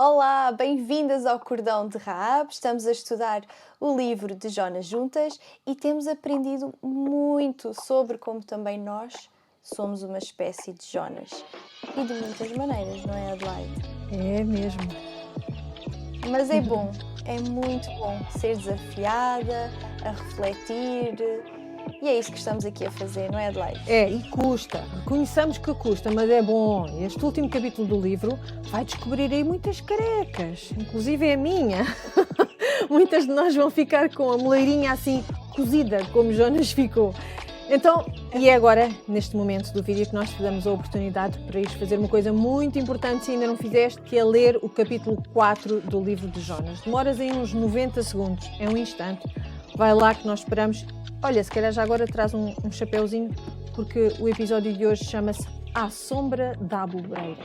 Olá, bem-vindas ao Cordão de Raab. Estamos a estudar o livro de Jonas juntas e temos aprendido muito sobre como também nós somos uma espécie de Jonas. E de muitas maneiras, não é, Adelaide? É mesmo. Mas é muito bom ser desafiada, a refletir. E é isso que estamos aqui a fazer, não é, Adelaide? E custa. Reconheçamos que custa, mas é bom. Este último capítulo do livro vai descobrir aí muitas carecas, inclusive é a minha. Muitas de nós vão ficar com a moleirinha assim cozida, como Jonas ficou. Então, e é agora, neste momento do vídeo, que nós te damos a oportunidade para ires fazer uma coisa muito importante se ainda não fizeste, que é ler o capítulo 4 do livro de Jonas. Demoras aí uns 90 segundos, é um instante. Vai lá que nós esperamos. Olha, se calhar já agora traz um chapéuzinho, porque o episódio de hoje chama-se À Sombra da Abobreira.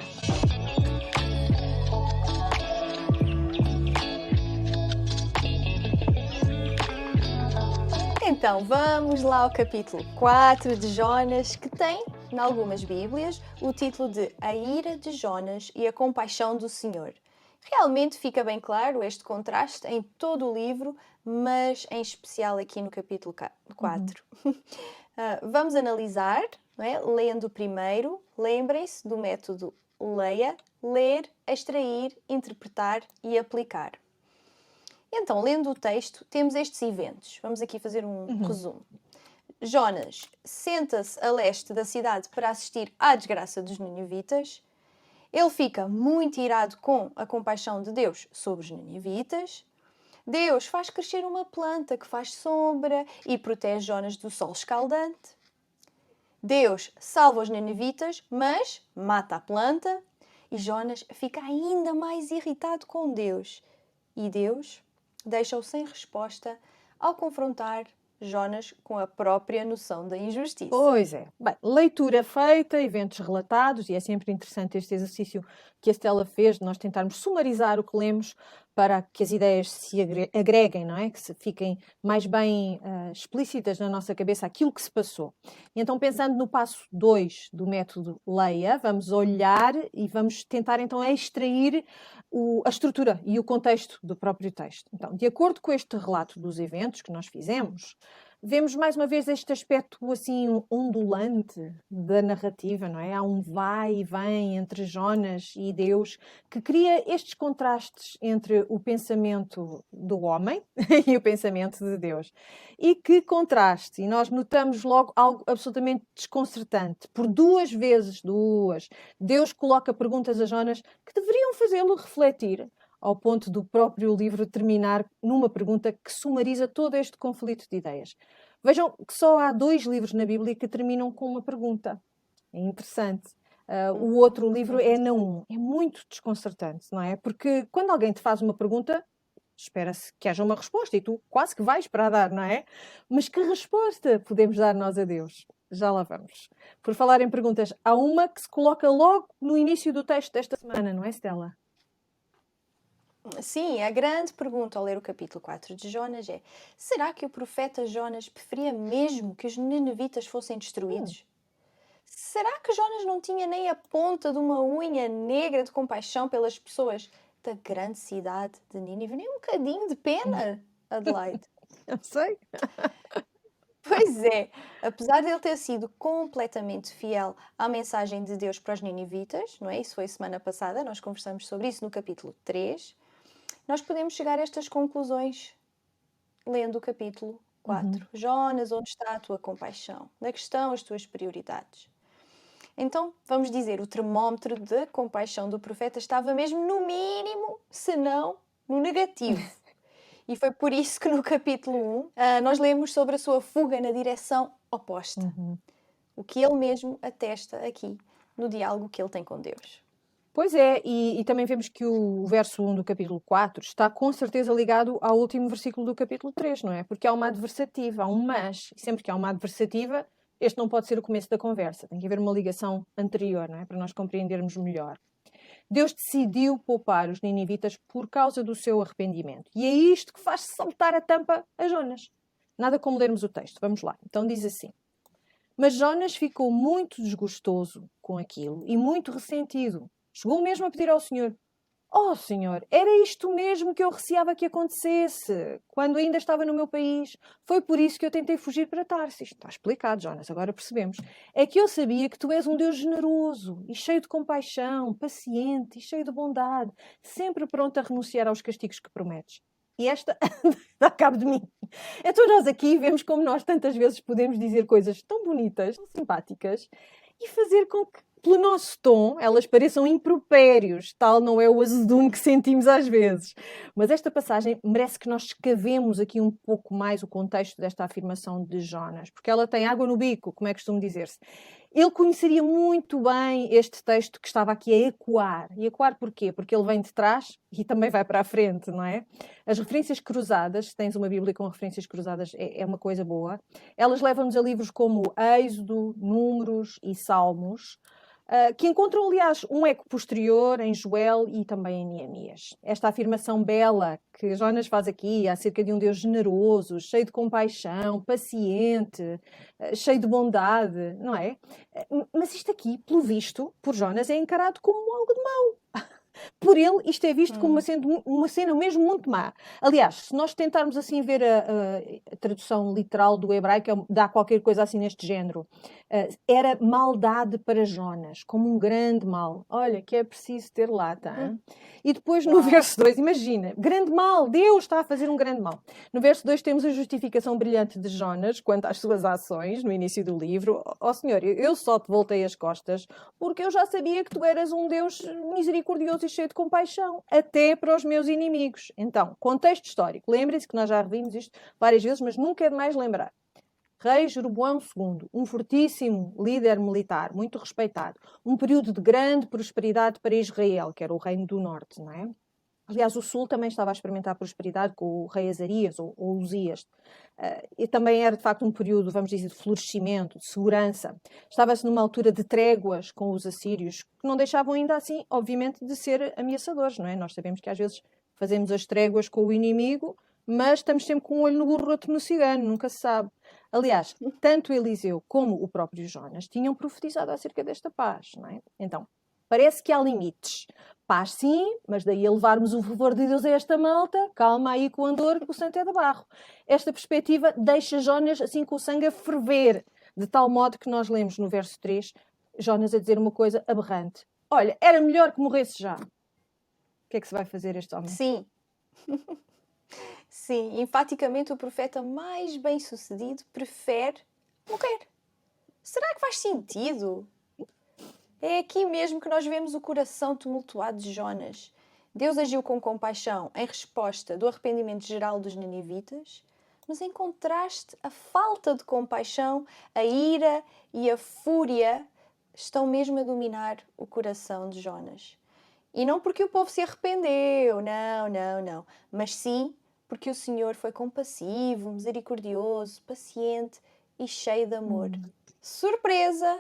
Então, vamos lá ao capítulo 4 de Jonas, que tem, em algumas Bíblias, o título de A Ira de Jonas e a Compaixão do Senhor. Realmente fica bem claro este contraste em todo o livro, mas em especial aqui no capítulo 4. Vamos analisar, não é? Lendo primeiro. Lembrem-se do método leia, ler, extrair, interpretar e aplicar. Então, lendo o texto, temos estes eventos. Vamos aqui fazer um resumo. Jonas senta-se a leste da cidade para assistir à desgraça dos ninivitas. Ele fica muito irado com a compaixão de Deus sobre os ninivitas. Deus faz crescer uma planta que faz sombra e protege Jonas do sol escaldante. Deus salva os ninivitas, mas mata a planta. E Jonas fica ainda mais irritado com Deus. E Deus deixa-o sem resposta ao confrontar Jonas com a própria noção da injustiça. Pois é. Bem, leitura feita, eventos relatados, e é sempre interessante este exercício que a Stella fez, de nós tentarmos sumarizar o que lemos para que as ideias se agreguem, não é? Que se fiquem mais bem explícitas na nossa cabeça aquilo que se passou. E então, pensando no passo 2 do método Leia, vamos olhar e vamos tentar então extrair a estrutura e o contexto do próprio texto. Então, de acordo com este relato dos eventos que nós fizemos, vemos mais uma vez este aspecto assim ondulante da narrativa, não é? Há um vai e vem entre Jonas e Deus que cria estes contrastes entre o pensamento do homem e o pensamento de Deus. E que contraste! E nós notamos logo algo absolutamente desconcertante. Por duas vezes, Deus coloca perguntas a Jonas que deveriam fazê-lo refletir, ao ponto do próprio livro terminar numa pergunta que sumariza todo este conflito de ideias. Vejam que só há 2 livros na Bíblia que terminam com uma pergunta. É interessante. O outro livro é Naum. É muito desconcertante, não é? Porque quando alguém te faz uma pergunta, espera-se que haja uma resposta e tu quase que vais para a dar, não é? Mas que resposta podemos dar nós a Deus? Já lá vamos. Por falar em perguntas, há uma que se coloca logo no início do texto desta semana, não é, Stella? Sim, a grande pergunta ao ler o capítulo 4 de Jonas é: será que o profeta Jonas preferia mesmo que os ninivitas fossem destruídos? Será que Jonas não tinha nem a ponta de uma unha negra de compaixão pelas pessoas da grande cidade de Nínive? Nem um bocadinho de pena, Adelaide? Eu sei. Pois é, apesar de ele ter sido completamente fiel à mensagem de Deus para os ninivitas, não é? Isso foi semana passada, nós conversamos sobre isso no capítulo 3. Nós podemos chegar a estas conclusões lendo o capítulo 4. Jonas, onde está a tua compaixão? Onde é que estão as tuas prioridades? Então, vamos dizer, o termómetro da compaixão do profeta estava mesmo no mínimo, se não no negativo. E foi por isso que no capítulo 1 nós lemos sobre a sua fuga na direção oposta. O que ele mesmo atesta aqui no diálogo que ele tem com Deus. Pois é, e também vemos que o verso 1 do capítulo 4 está com certeza ligado ao último versículo do capítulo 3, não é? Porque há uma adversativa, há um mas. E sempre que há uma adversativa, este não pode ser o começo da conversa. Tem que haver uma ligação anterior, não é? Para nós compreendermos melhor. Deus decidiu poupar os ninivitas por causa do seu arrependimento. E é isto que faz saltar a tampa a Jonas. Nada como lermos o texto. Vamos lá. Então diz assim: mas Jonas ficou muito desgostoso com aquilo e muito ressentido. Chegou mesmo a pedir ao Senhor: Oh, Senhor, era isto mesmo que eu receava que acontecesse quando ainda estava no meu país. Foi por isso que eu tentei fugir para Tarsis. Está explicado, Jonas, agora percebemos. É que eu sabia que tu és um Deus generoso e cheio de compaixão, paciente e cheio de bondade, sempre pronto a renunciar aos castigos que prometes. E esta dá cabo de mim. Então nós aqui vemos como nós tantas vezes podemos dizer coisas tão bonitas, tão simpáticas, e fazer com que, pelo nosso tom, elas pareçam impropérios. Tal não é o azedume que sentimos às vezes. Mas esta passagem merece que nós escavemos aqui um pouco mais o contexto desta afirmação de Jonas, porque ela tem água no bico, como é costume dizer-se. Ele conheceria muito bem este texto que estava aqui a ecoar. E ecoar porquê? Porque ele vem de trás e também vai para a frente, não é? As referências cruzadas, se tens uma Bíblia com referências cruzadas, é uma coisa boa. Elas levam-nos a livros como Êxodo, Números e Salmos, que encontram, aliás, um eco posterior em Joel e também em Neemias. Esta afirmação bela que Jonas faz aqui acerca de um Deus generoso, cheio de compaixão, paciente, cheio de bondade, não é? Mas isto aqui, pelo visto, por Jonas, é encarado como algo de mau. Por ele, isto é visto como uma cena mesmo muito má. Aliás, se nós tentarmos assim ver a tradução literal do hebraico, dá qualquer coisa assim neste género. Era maldade para Jonas, como um grande mal. Olha, que é preciso ter lá, tá? E depois no Uau. verso 2, imagina, grande mal, Deus está a fazer um grande mal. No verso 2 temos a justificação brilhante de Jonas quanto às suas ações no início do livro. Ó Senhor, eu só te voltei as costas porque eu já sabia que tu eras um Deus misericordioso e cheio de compaixão, até para os meus inimigos. Então, contexto histórico. Lembrem-se que nós já revimos isto várias vezes, mas nunca é demais lembrar. Rei Jeroboão II, um fortíssimo líder militar, muito respeitado. Um período de grande prosperidade para Israel, que era o reino do norte, não é? Aliás, o Sul também estava a experimentar prosperidade com o rei Azarias ou Uzias. E também era, de facto, um período, vamos dizer, de florescimento, de segurança. Estava-se numa altura de tréguas com os assírios, que não deixavam ainda assim, obviamente, de ser ameaçadores, não é? Nós sabemos que às vezes fazemos as tréguas com o inimigo, mas estamos sempre com um olho no burro, outro no cigano, nunca se sabe. Aliás, tanto Eliseu como o próprio Jonas tinham profetizado acerca desta paz, não é? Então, parece que há limites. Paz sim, mas daí a levarmos o favor de Deus a esta malta, calma aí com o andor, que o santo é de barro. Esta perspectiva deixa Jonas assim com o sangue a ferver, de tal modo que nós lemos no verso 3, Jonas a dizer uma coisa aberrante. Olha, era melhor que morresse já. O que é que se vai fazer este homem? Sim. Sim, enfaticamente o profeta mais bem-sucedido prefere morrer. Será que faz sentido? É aqui mesmo que nós vemos o coração tumultuado de Jonas. Deus agiu com compaixão em resposta do arrependimento geral dos ninivitas, mas em contraste, a falta de compaixão, a ira e a fúria estão mesmo a dominar o coração de Jonas. E não porque o povo se arrependeu, não, mas sim porque o Senhor foi compassivo, misericordioso, paciente e cheio de amor. Surpresa!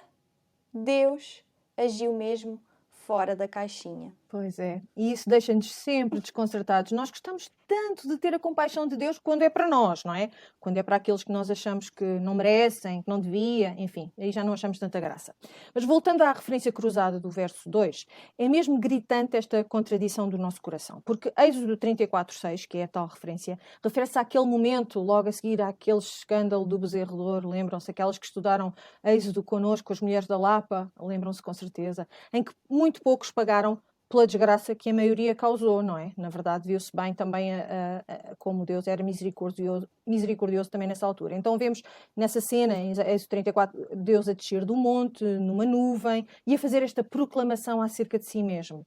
Deus agiu mesmo fora da caixinha. Pois é, e isso deixa-nos sempre desconcertados. Nós gostamos tanto de ter a compaixão de Deus quando é para nós, não é? Quando é para aqueles que nós achamos que não merecem, que não devia, enfim, aí já não achamos tanta graça. Mas voltando à referência cruzada do verso 2, é mesmo gritante esta contradição do nosso coração, porque Êxodo 34:6, que é a tal referência, refere-se àquele momento, logo a seguir àquele escândalo do bezerro de ouro, lembram-se, aquelas que estudaram Êxodo connosco, as mulheres da Lapa, lembram-se com certeza, em que muito poucos pagaram pela desgraça que a maioria causou, não é? Na verdade, viu-se bem também como Deus era misericordioso também nessa altura. Então vemos nessa cena, em Êxodo 34, Deus a descer do monte, numa nuvem, e a fazer esta proclamação acerca de si mesmo.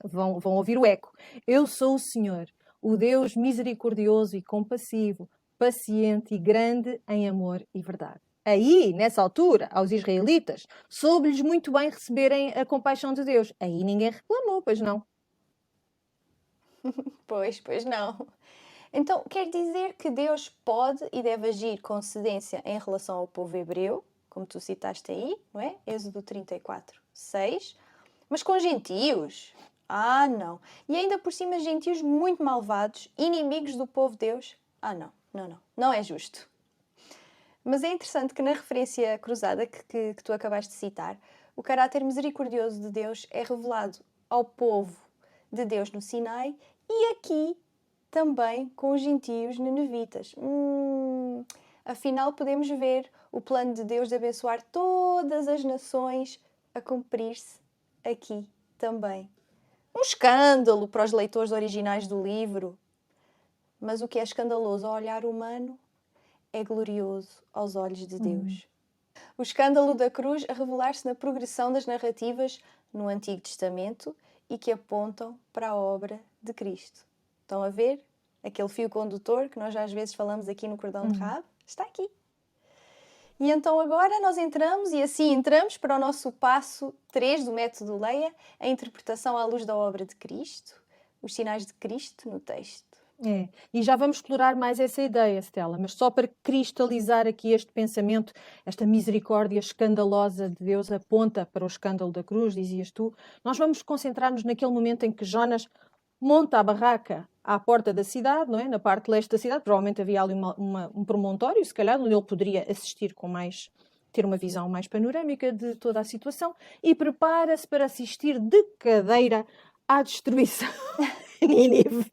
Vão ouvir o eco. Eu sou o Senhor, o Deus misericordioso e compassivo, paciente e grande em amor e verdade. Aí, nessa altura, aos israelitas, soube-lhes muito bem receberem a compaixão de Deus. Aí ninguém reclamou, pois não? Pois não. Então, quer dizer que Deus pode e deve agir com cedência em relação ao povo hebreu, como tu citaste aí, não é? Êxodo 34:6. Mas com gentios? Ah, não. E ainda por cima gentios muito malvados, inimigos do povo de Deus? Ah, não. Não é justo. Mas é interessante que na referência cruzada que tu acabaste de citar, o caráter misericordioso de Deus é revelado ao povo de Deus no Sinai e aqui também com os gentios ninivitas. Afinal, podemos ver o plano de Deus de abençoar todas as nações a cumprir-se aqui também. Um escândalo para os leitores originais do livro, mas o que é escandaloso ao olhar humano é glorioso aos olhos de Deus. O escândalo da cruz a revelar-se na progressão das narrativas no Antigo Testamento e que apontam para a obra de Cristo. Estão a ver? Aquele fio condutor que nós às vezes falamos aqui no cordão de rabo, está aqui. E então agora nós entramos, e assim entramos para o nosso passo 3 do método Leia, a interpretação à luz da obra de Cristo, os sinais de Cristo no texto. E já vamos explorar mais essa ideia, Stella, mas só para cristalizar aqui este pensamento, esta misericórdia escandalosa de Deus aponta para o escândalo da cruz, dizias tu, nós vamos concentrar-nos naquele momento em que Jonas monta a barraca à porta da cidade, não é? Na parte leste da cidade, provavelmente havia ali um promontório, se calhar, onde ele poderia assistir ter uma visão mais panorâmica de toda a situação, e prepara-se para assistir de cadeira à destruição de Nínive.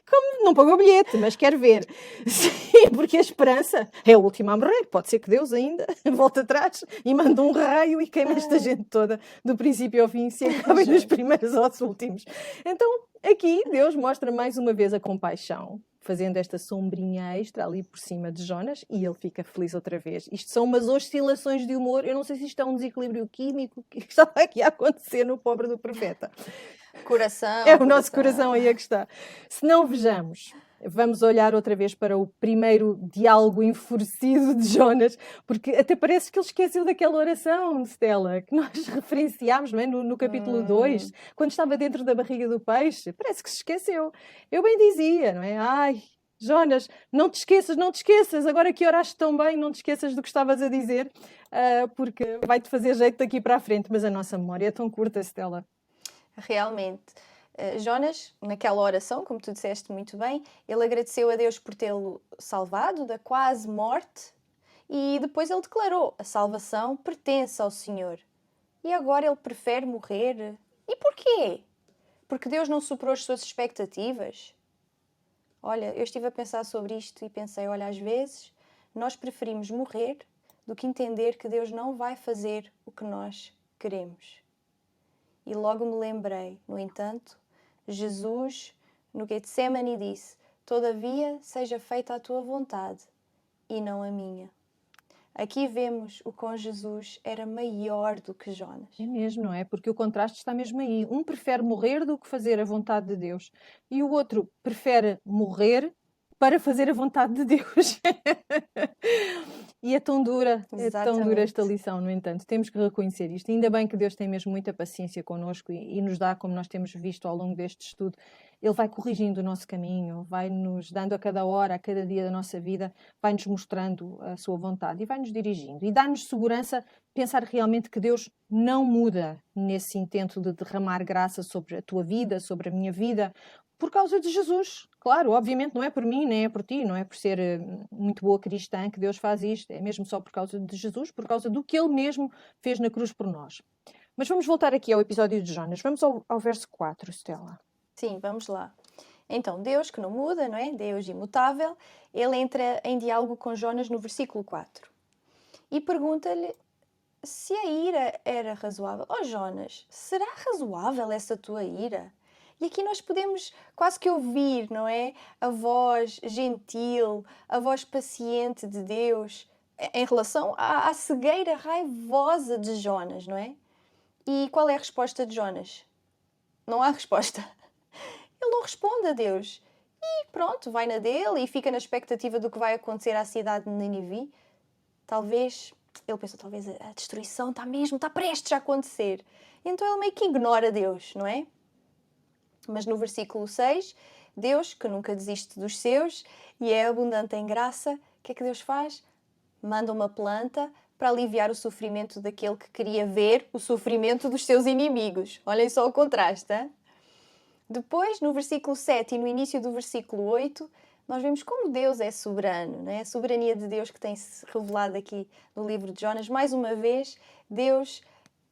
Como não pagou bilhete, mas quer ver. Sim, porque a esperança é a última a morrer. Pode ser que Deus ainda volte atrás e mande um raio e queime esta gente toda, do princípio ao fim, se acabem dos primeiros aos últimos. Então, aqui Deus mostra mais uma vez a compaixão, fazendo esta sombrinha extra ali por cima de Jonas, e ele fica feliz outra vez. Isto são umas oscilações de humor. Eu não sei se isto é um desequilíbrio químico que estava aqui a acontecer no pobre do profeta. Coração. É o nosso coração aí é que está. Se não vejamos, vamos olhar outra vez para o primeiro diálogo enfurecido de Jonas, porque até parece que ele esqueceu daquela oração, Stella, que nós referenciámos, não é? no capítulo 2, quando estava dentro da barriga do peixe. Parece que se esqueceu. Eu bem dizia, não é? Ai, Jonas, não te esqueças, agora que oraste tão bem, não te esqueças do que estavas a dizer, porque vai-te fazer jeito daqui para a frente. Mas a nossa memória é tão curta, Stella. Realmente. Jonas, naquela oração, como tu disseste muito bem, ele agradeceu a Deus por tê-lo salvado da quase morte e depois ele declarou: a salvação pertence ao Senhor. E agora ele prefere morrer. E porquê? Porque Deus não superou as suas expectativas? Olha, eu estive a pensar sobre isto e pensei, olha, às vezes nós preferimos morrer do que entender que Deus não vai fazer o que nós queremos. E logo me lembrei, no entanto, Jesus no Getsemane disse: todavia seja feita a tua vontade e não a minha. Aqui vemos o quão Jesus era maior do que Jonas. É mesmo, não é? Porque o contraste está mesmo aí. Um prefere morrer do que fazer a vontade de Deus. E o outro prefere morrer para fazer a vontade de Deus. E é tão dura esta lição, no entanto. Temos que reconhecer isto. Ainda bem que Deus tem mesmo muita paciência connosco e nos dá, como nós temos visto ao longo deste estudo, Ele vai corrigindo o nosso caminho, vai nos dando a cada hora, a cada dia da nossa vida, vai nos mostrando a sua vontade e vai nos dirigindo. E dá-nos segurança pensar realmente que Deus não muda nesse intento de derramar graça sobre a tua vida, sobre a minha vida, por causa de Jesus. Claro, obviamente não é por mim, nem é por ti, não é por ser muito boa cristã que Deus faz isto, é mesmo só por causa de Jesus, por causa do que Ele mesmo fez na cruz por nós. Mas vamos voltar aqui ao episódio de Jonas. Vamos ao verso 4, Stella. Sim, vamos lá. Então, Deus, que não muda, não é? Deus imutável, ele entra em diálogo com Jonas no versículo 4 e pergunta-lhe se a ira era razoável. Oh Jonas, será razoável essa tua ira? E aqui nós podemos quase que ouvir, não é? A voz gentil, a voz paciente de Deus em relação à cegueira raivosa de Jonas, não é? E qual é a resposta de Jonas? Não há resposta. Ele não responde a Deus. E pronto, vai na dele e fica na expectativa do que vai acontecer à cidade de Nínive. Ele pensa, talvez a destruição está prestes a acontecer. Então ele meio que ignora Deus, não é? Mas no versículo 6, Deus, que nunca desiste dos seus e é abundante em graça, o que é que Deus faz? Manda uma planta para aliviar o sofrimento daquele que queria ver o sofrimento dos seus inimigos. Olhem só o contraste, hein? Depois, no versículo 7 e no início do versículo 8, nós vemos como Deus é soberano, não é? A soberania de Deus que tem-se revelado aqui no livro de Jonas. Mais uma vez, Deus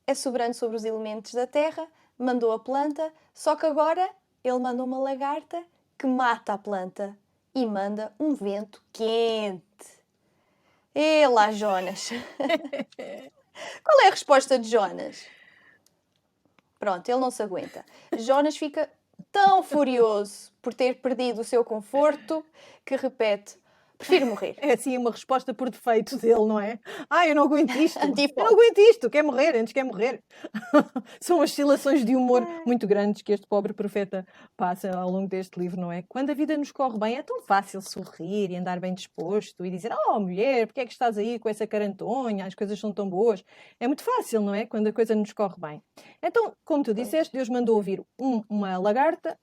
é soberano sobre os elementos da terra, mandou a planta, só que agora ele manda uma lagarta que mata a planta e manda um vento quente. E lá, Jonas. Qual é a resposta de Jonas? Pronto, ele não se aguenta. Jonas fica tão furioso por ter perdido o seu conforto que repete: prefiro morrer. É assim uma resposta por defeito dele, não é? Eu não aguento isto. Eu não Default. aguento isto. Quer morrer, antes quer morrer. São oscilações de humor muito grandes que este pobre profeta passa ao longo deste livro, não é? Quando a vida nos corre bem, é tão fácil sorrir e andar bem disposto e dizer: oh, mulher, porque é que estás aí com essa carantonha? As coisas são tão boas. É muito fácil, não é? Quando a coisa nos corre bem. Então, como tu disseste, Deus mandou ouvir uma lagarta,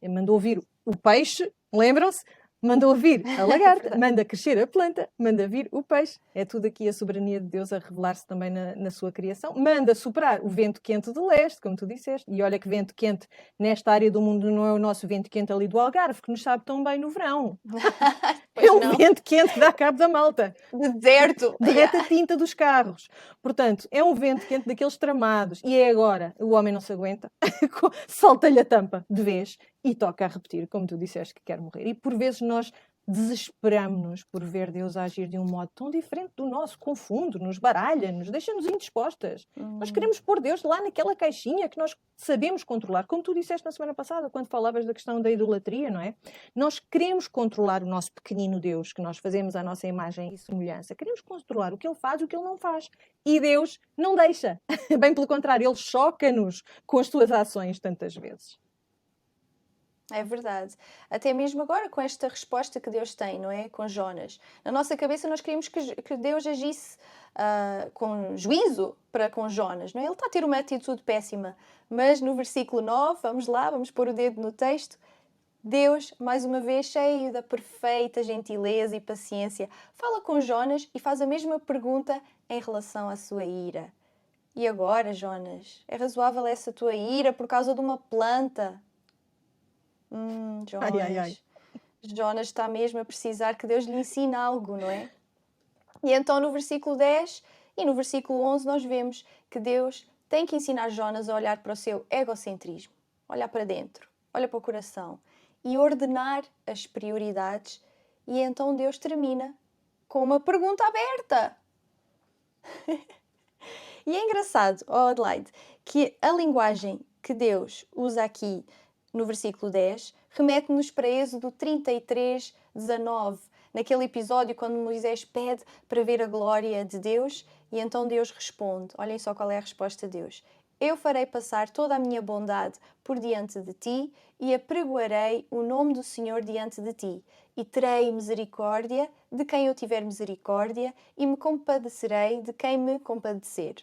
mandou ouvir o peixe, lembram-se? Manda ouvir a lagarta, manda crescer a planta, manda vir o peixe. É tudo aqui a soberania de Deus a revelar-se também na sua criação. Manda soprar o vento quente do leste, como tu disseste. E olha que vento quente nesta área do mundo não é o nosso vento quente ali do Algarve, que nos sabe tão bem no verão. É um vento quente que dá cabo da malta. Deserto. Derrete a tinta dos carros. Portanto, é um vento quente daqueles tramados. E é agora. O homem não se aguenta. Solta-lhe a tampa de vez e toca a repetir, como tu disseste, que quer morrer. E por vezes nós desesperamos-nos por ver Deus agir de um modo tão diferente do nosso, confunde-nos, baralha-nos, deixa-nos indispostas. Nós queremos pôr Deus lá naquela caixinha que nós sabemos controlar, como tu disseste na semana passada, quando falavas da questão da idolatria, não é? Nós queremos controlar o nosso pequenino Deus, que nós fazemos à nossa imagem e semelhança. Queremos controlar o que Ele faz e o que Ele não faz. E Deus não deixa. Bem pelo contrário, Ele choca-nos com as suas ações tantas vezes. É verdade. Até mesmo agora com esta resposta que Deus tem, não é? Com Jonas. Na nossa cabeça nós queríamos que Deus agisse com juízo para com Jonas, não é? Ele está a ter uma atitude péssima. Mas no versículo 9, vamos lá, vamos pôr o dedo no texto. Deus, mais uma vez, cheio da perfeita gentileza e paciência, fala com Jonas e faz a mesma pergunta em relação à sua ira. E agora, Jonas, é razoável essa tua ira por causa de uma planta? Jonas. Jonas está mesmo a precisar que Deus lhe ensine algo, não é? E então no versículo 10 e no versículo 11 nós vemos que Deus tem que ensinar Jonas a olhar para o seu egocentrismo, olhar para dentro, olhar para o coração e ordenar as prioridades. E então Deus termina com uma pergunta aberta. E é engraçado, Adelaide, que a linguagem que Deus usa aqui no versículo 10, remete-nos para Êxodo 33, 19, naquele episódio quando Moisés pede para ver a glória de Deus e então Deus responde. Olhem só qual é a resposta de Deus. Eu farei passar toda a minha bondade por diante de ti e apregoarei o nome do Senhor diante de ti e terei misericórdia de quem eu tiver misericórdia e me compadecerei de quem me compadecer.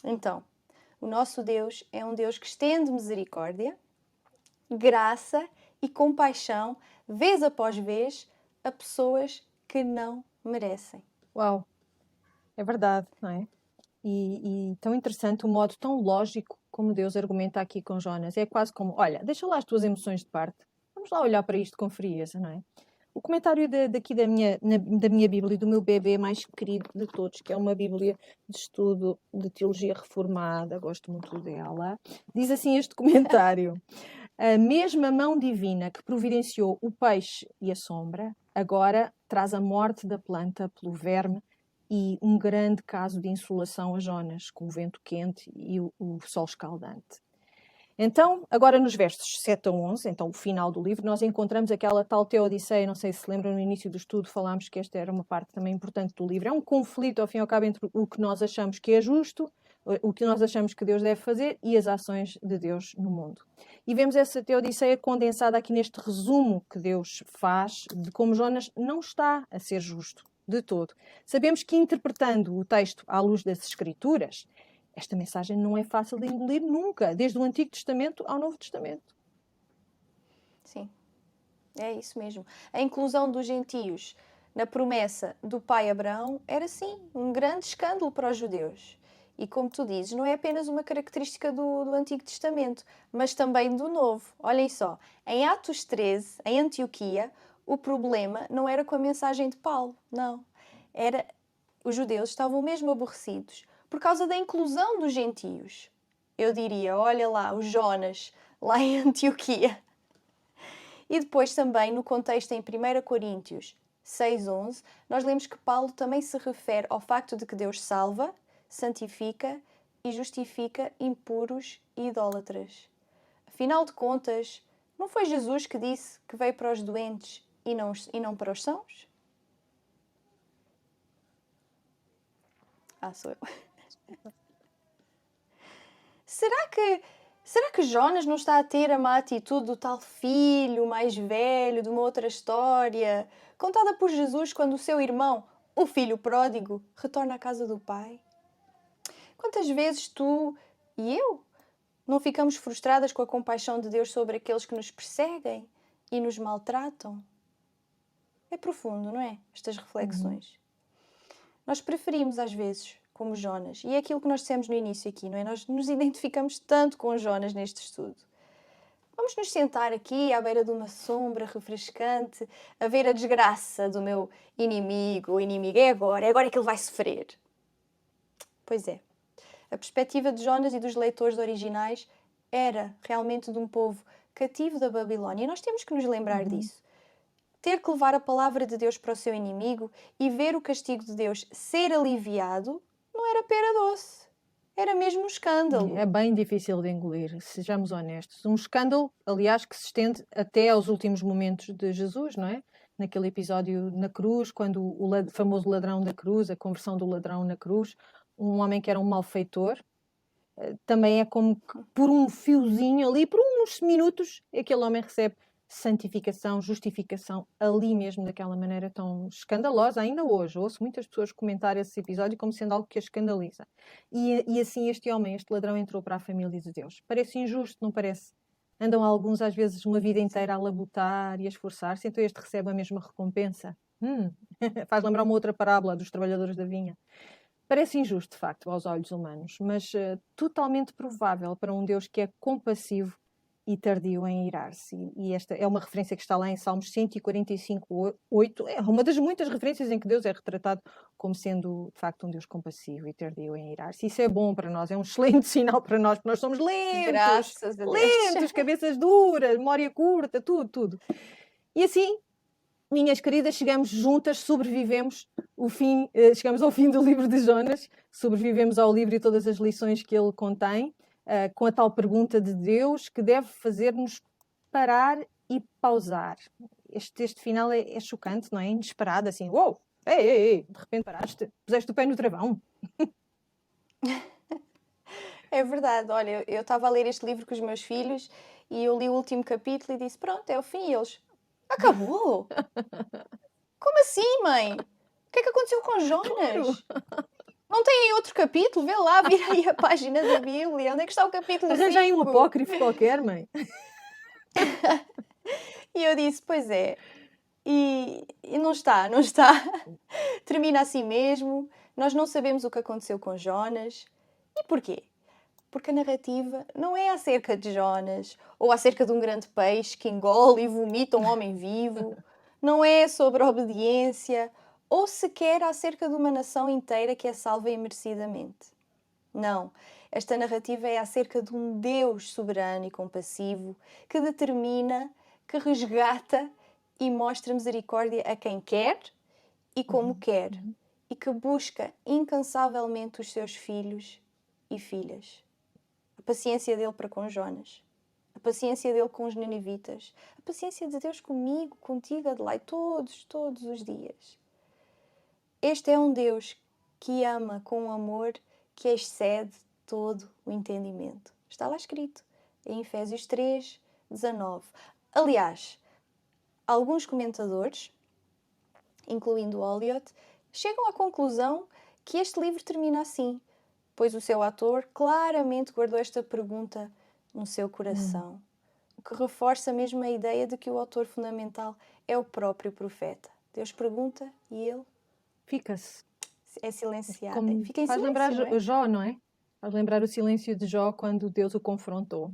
Então, o nosso Deus é um Deus que estende misericórdia, graça e compaixão, vez após vez, a pessoas que não merecem. Uau, é verdade, não é? E tão interessante o modo tão lógico como Deus argumenta aqui com Jonas. É quase como, olha, deixa lá as tuas emoções de parte. Vamos lá olhar para isto com frieza, não é? O comentário daqui da minha Bíblia, do meu bebê mais querido de todos, que é uma Bíblia de estudo de teologia reformada, gosto muito dela, diz assim este comentário. A mesma mão divina que providenciou o peixe e a sombra, agora traz a morte da planta pelo verme e um grande caso de insolação a Jonas, com o vento quente e o sol escaldante. Então, agora nos versos 7 a 11, então o final do livro, nós encontramos aquela tal Teodiceia, não sei se lembram, no início do estudo falámos que esta era uma parte também importante do livro. É um conflito, ao fim e ao cabo, entre o que nós achamos que é justo, o que nós achamos que Deus deve fazer e as ações de Deus no mundo. E vemos essa Teodiceia condensada aqui neste resumo que Deus faz de como Jonas não está a ser justo de todo. Sabemos que interpretando o texto à luz das Escrituras, esta mensagem não é fácil de engolir nunca, desde o Antigo Testamento ao Novo Testamento. Sim, é isso mesmo. A inclusão dos gentios na promessa do pai Abraão era, sim, um grande escândalo para os judeus. E como tu dizes, não é apenas uma característica do Antigo Testamento, mas também do Novo. Olhem só, em Atos 13, em Antioquia, o problema não era com a mensagem de Paulo, não. Os judeus estavam mesmo aborrecidos por causa da inclusão dos gentios. Eu diria, olha lá, o Jonas, lá em Antioquia. E depois também, no contexto em 1 Coríntios 6:11, nós lemos que Paulo também se refere ao facto de que Deus salva, santifica e justifica impuros e idólatras. Afinal de contas, não foi Jesus que disse que veio para os doentes e não para os sãos? Ah, sou eu. Será que Jonas não está a ter a má atitude do tal filho mais velho de uma outra história, contada por Jesus quando o seu irmão, o filho pródigo, retorna à casa do pai? Quantas vezes tu e eu não ficamos frustradas com a compaixão de Deus sobre aqueles que nos perseguem e nos maltratam? É profundo, não é? Estas reflexões. Nós preferimos, às vezes, como Jonas, e é aquilo que nós dissemos no início aqui, não é? Nós nos identificamos tanto com Jonas neste estudo. Vamos nos sentar aqui à beira de uma sombra refrescante, a ver a desgraça do meu inimigo. O inimigo é agora que ele vai sofrer. Pois é. A perspectiva de Jonas e dos leitores originais era realmente de um povo cativo da Babilónia. E nós temos que nos lembrar disso. Ter que levar a palavra de Deus para o seu inimigo e ver o castigo de Deus ser aliviado não era pera doce. Era mesmo um escândalo. É bem difícil de engolir, sejamos honestos. Um escândalo, aliás, que se estende até aos últimos momentos de Jesus, não é? Naquele episódio na cruz, quando o famoso ladrão da cruz, a conversão do ladrão na cruz, um homem que era um malfeitor, também é como que por um fiozinho ali, por uns minutos, aquele homem recebe santificação, justificação, ali mesmo daquela maneira tão escandalosa. Ainda hoje ouço muitas pessoas comentar esse episódio como sendo algo que a escandaliza. E assim este homem, este ladrão, entrou para a família de Deus. Parece injusto, não parece? Andam alguns às vezes uma vida inteira a labutar e a esforçar-se, então este recebe a mesma recompensa. Faz lembrar uma outra parábola dos trabalhadores da vinha. Parece injusto, de facto, aos olhos humanos, mas totalmente provável para um Deus que é compassivo e tardio em irar-se. E esta é uma referência que está lá em Salmos 145:8. É uma das muitas referências em que Deus é retratado como sendo, de facto, um Deus compassivo e tardio em irar-se. Isso é bom para nós, é um excelente sinal para nós, porque nós somos Graças a Deus. cabeças duras, memória curta, tudo. E assim, minhas queridas, chegamos juntas, chegamos ao fim do livro de Jonas, sobrevivemos ao livro e todas as lições que ele contém, com a tal pergunta de Deus que deve fazer-nos parar e pausar. Este final é chocante, não é? Inesperado, assim, uou, ei, de repente paraste, puseste o pé no travão. É verdade, olha, eu estava a ler este livro com os meus filhos e eu li o último capítulo e disse, pronto, é o fim. E eles, acabou? Como assim, mãe? O que é que aconteceu com Jonas? Não tem aí outro capítulo? Vê lá, vira aí a página da Bíblia. Onde é que está o capítulo 5? Arranja aí um apócrifo qualquer, mãe. E eu disse, pois é. E não está. Termina assim mesmo. Nós não sabemos o que aconteceu com Jonas. E porquê? Porque a narrativa não é acerca de Jonas ou acerca de um grande peixe que engole e vomita um homem vivo. Não é sobre a obediência ou sequer acerca de uma nação inteira que é salva imerecidamente. Não. Esta narrativa é acerca de um Deus soberano e compassivo que determina, que resgata e mostra misericórdia a quem quer e como quer e que busca incansavelmente os seus filhos e filhas. A paciência dele para com Jonas, a paciência dele com os ninivitas, a paciência de Deus comigo, contigo, Adelaide, todos os dias. Este é um Deus que ama com um amor que excede todo o entendimento. Está lá escrito em Efésios 3:19. Aliás, alguns comentadores, incluindo Oliot, chegam à conclusão que este livro termina assim, pois o seu autor claramente guardou esta pergunta no seu coração, o que reforça mesmo a ideia de que o autor fundamental é o próprio profeta. Deus pergunta e ele Fica-se. é silenciado. Como Fica em faz silêncio, lembrar não é? Jó, não é? Faz lembrar o silêncio de Jó quando Deus o confrontou.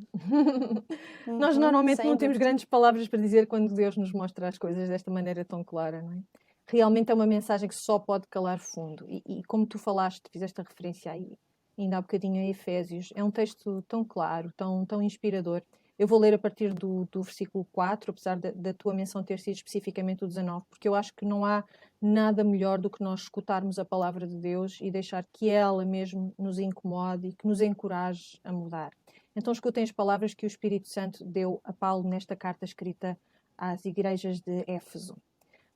Nós normalmente não temos grandes palavras para dizer quando Deus nos mostra as coisas desta maneira tão clara, não é? Realmente é uma mensagem que só pode calar fundo. E como tu falaste, fizeste a referência aí, ainda há bocadinho em Efésios. É um texto tão claro, tão inspirador. Eu vou ler a partir do versículo 4, apesar da tua menção ter sido especificamente o 19, porque eu acho que não há nada melhor do que nós escutarmos a palavra de Deus e deixar que ela mesmo nos incomode e que nos encoraje a mudar. Então escutem as palavras que o Espírito Santo deu a Paulo nesta carta escrita às igrejas de Éfeso.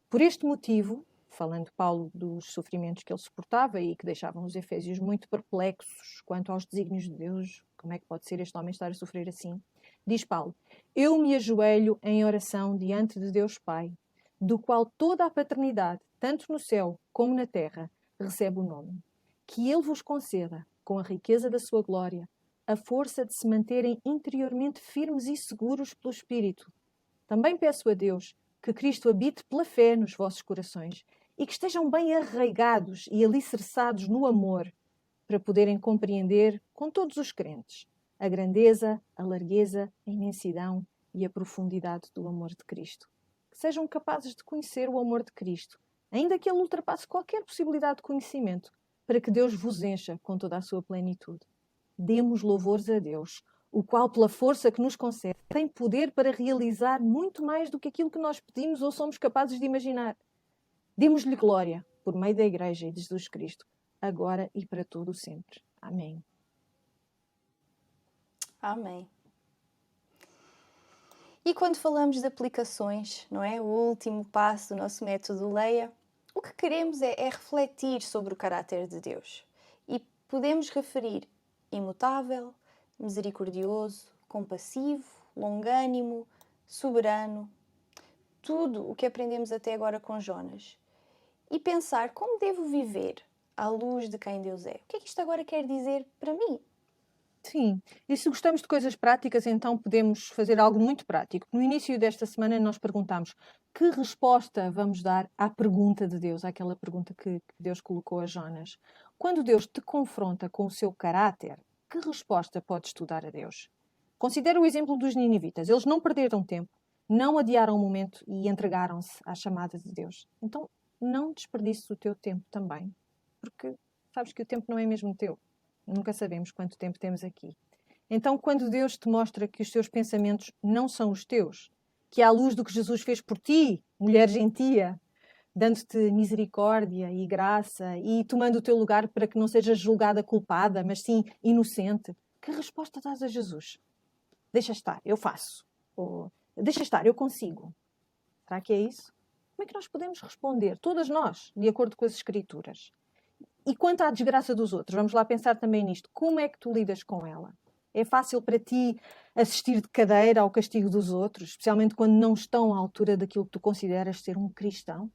Por este motivo, falando Paulo dos sofrimentos que ele suportava e que deixavam os efésios muito perplexos quanto aos desígnios de Deus, como é que pode ser este homem estar a sofrer assim? Diz Paulo: eu me ajoelho em oração diante de Deus Pai, do qual toda a paternidade, tanto no céu como na terra, recebe o nome. Que ele vos conceda, com a riqueza da sua glória, a força de se manterem interiormente firmes e seguros pelo Espírito. Também peço a Deus que Cristo habite pela fé nos vossos corações e que estejam bem arraigados e alicerçados no amor, para poderem compreender com todos os crentes a grandeza, a largueza, a imensidão e a profundidade do amor de Cristo. Que sejam capazes de conhecer o amor de Cristo, ainda que ele ultrapasse qualquer possibilidade de conhecimento, para que Deus vos encha com toda a sua plenitude. Demos louvores a Deus, o qual, pela força que nos concede, tem poder para realizar muito mais do que aquilo que nós pedimos ou somos capazes de imaginar. Demos-lhe glória, por meio da Igreja e de Jesus Cristo, agora e para todo o sempre. Amém. Amém. E quando falamos de aplicações, não é? O último passo do nosso método Leia, o que queremos é refletir sobre o caráter de Deus. E podemos referir imutável, misericordioso, compassivo, longânimo, soberano. Tudo o que aprendemos até agora com Jonas. E pensar como devo viver à luz de quem Deus é. O que é que isto agora quer dizer para mim? Sim, e se gostamos de coisas práticas, então podemos fazer algo muito prático. No início desta semana nós perguntámos que resposta vamos dar à pergunta de Deus, àquela pergunta que Deus colocou a Jonas. Quando Deus te confronta com o seu caráter, que resposta podes tu dar a Deus? Considera o exemplo dos ninivitas. Eles não perderam tempo, não adiaram o momento e entregaram-se à chamada de Deus. Então não desperdices o teu tempo também, porque sabes que o tempo não é mesmo teu. Nunca sabemos quanto tempo temos aqui. Então, quando Deus te mostra que os teus pensamentos não são os teus, que à luz do que Jesus fez por ti, mulher gentia, dando-te misericórdia e graça e tomando o teu lugar para que não sejas julgada culpada, mas sim inocente, que resposta dás a Jesus? Deixa estar, eu faço. Ou deixa estar, eu consigo. Será que é isso? Como é que nós podemos responder? Todas nós, de acordo com as Escrituras. E quanto à desgraça dos outros, vamos lá pensar também nisto. Como é que tu lidas com ela? É fácil para ti assistir de cadeira ao castigo dos outros, especialmente quando não estão à altura daquilo que tu consideras ser um cristão?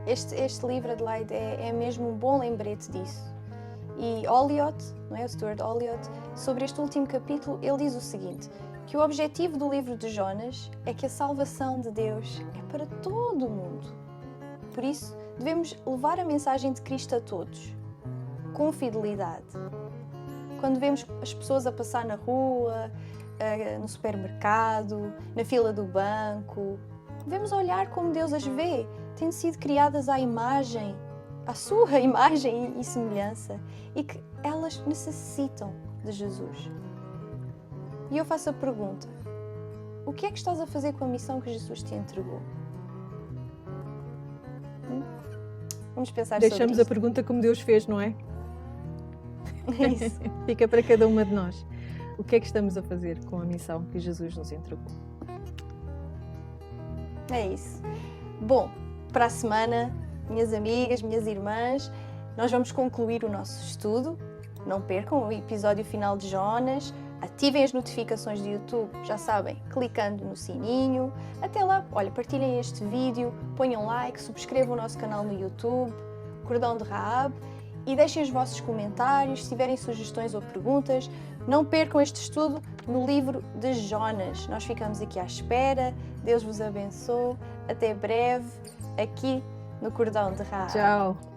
Este livro, Adelaide, é mesmo um bom lembrete disso. E Olliott, não é? O Stuart Olliott, sobre este último capítulo, ele diz o seguinte, que o objetivo do livro de Jonas é que a salvação de Deus é para todo o mundo. Por isso, devemos levar a mensagem de Cristo a todos, com fidelidade. Quando vemos as pessoas a passar na rua, no supermercado, na fila do banco, devemos olhar como Deus as vê, tendo sido criadas à imagem, à sua imagem e semelhança, e que elas necessitam de Jesus. E eu faço a pergunta, o que é que estás a fazer com a missão que Jesus te entregou? Vamos pensar sobre Deixamos isto. a pergunta como Deus fez, não é? É isso. Fica para cada uma de nós. O que é que estamos a fazer com a missão que Jesus nos entregou? É isso. Bom, para a semana, minhas amigas, minhas irmãs, nós vamos concluir o nosso estudo. Não percam o episódio final de Jonas. Ativem as notificações do YouTube, já sabem, clicando no sininho. Até lá, olha, partilhem este vídeo, ponham like, subscrevam o nosso canal no YouTube, Cordão de Raab, e deixem os vossos comentários, se tiverem sugestões ou perguntas. Não percam este estudo no livro de Jonas. Nós ficamos aqui à espera. Deus vos abençoe. Até breve, aqui no Cordão de Raab. Tchau!